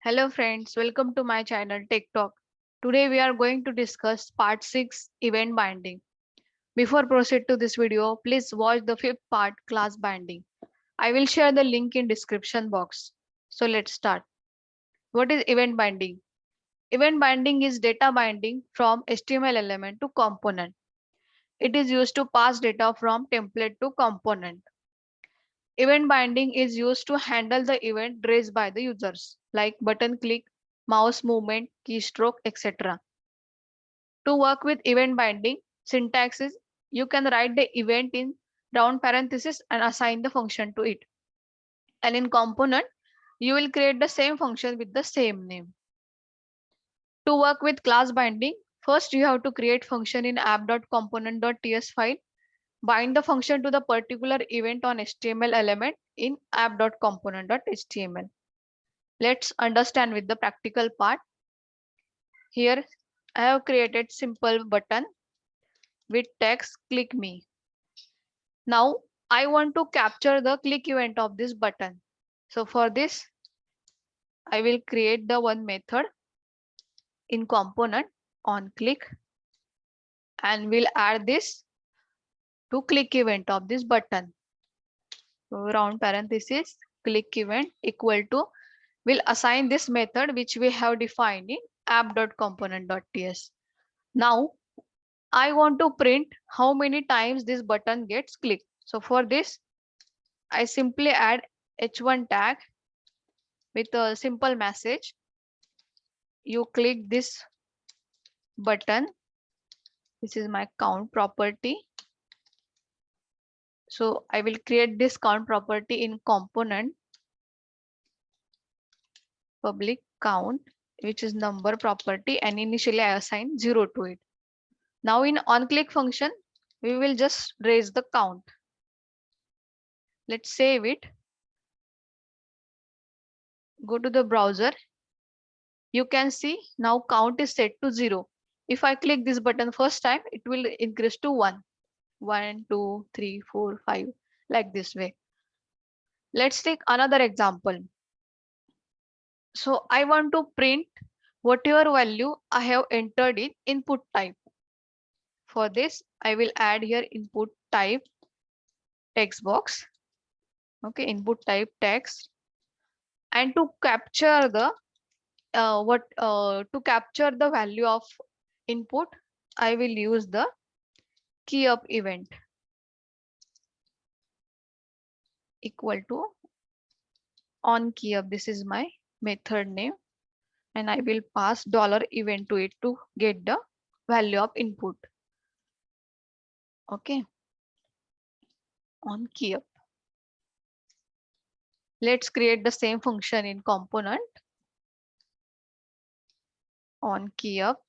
Hello friends, welcome to my channel Tech Talk. Today we are going to discuss part 6 event binding. Before proceed to this video, please watch the fifth part class binding. I will share the link in description box. So let's start. What is event binding? Event binding is data binding from HTML element to component. It is used to pass data from template to component. Event binding is used to handle the event raised by the users like button click, mouse movement, keystroke, etc. To work with event binding, syntax is you can write the event in round parentheses and assign the function to it. And in component, you will create the same function with the same name. To work with class binding, first you have to create function in app.component.ts file. Bind the function to the particular event on HTML element in app.component.html. Let's understand with the practical part. Here I have created simple button with text click me. Now I want to capture the click event of this button. So for this, I will create the one method in component on click and we'll add this to click event of this button. So round parenthesis click event equal to we'll assign this method which we have defined in app.component.ts. Now I want to print how many times this button gets clicked. So for this, I simply add h1 tag with a simple message. You click this button. This is my count property. So I will create this count property in component public count, which is number property, and initially I assign 0 to it. Now in onClick function, we will just raise the count. Let's save it. Go to the browser. You can see now count is set to 0. If I click this button first time, it will increase to 1. 1, 2, 3, 4, 5, like this way. Let's take another example. So I want to print whatever value I have entered in input type. For this, I will add here input type text box. Okay, input type text. And to capture the to capture the value of input, I will use the key up event equal to on key up. This is my method name, and I will pass $event to it to get the value of input. Okay, on key up. Let's create the same function in component on key up.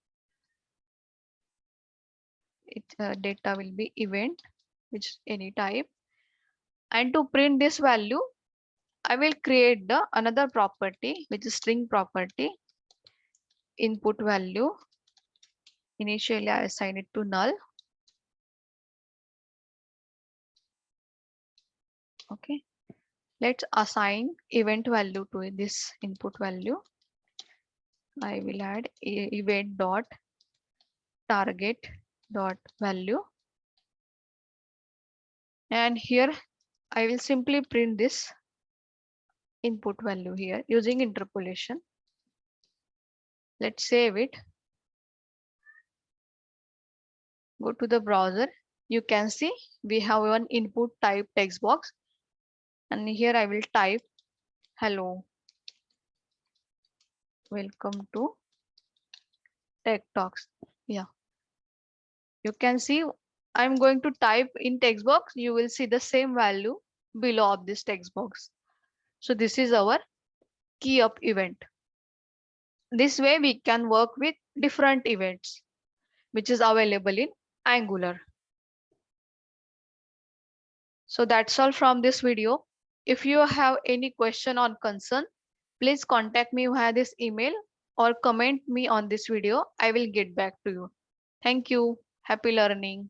Data will be event, which is any type. And to print this value, I will create the another property, which is string property, input value. Initially, I assign it to null. Okay. Let's assign event value to this input value. I will add event dot target dot value. And here I will simply print this input value here using interpolation. Let's save it. Go to the browser. You can see we have one input type text box. And here I will type hello. Welcome to Tech Talks. Yeah. You can see I'm going to type in text box. You will see the same value below of this text box. So this is our key up event. This way we can work with different events, which is available in Angular. So that's all from this video. If you have any question or concern, please contact me via this email or comment me on this video. I will get back to you. Thank you. Happy learning.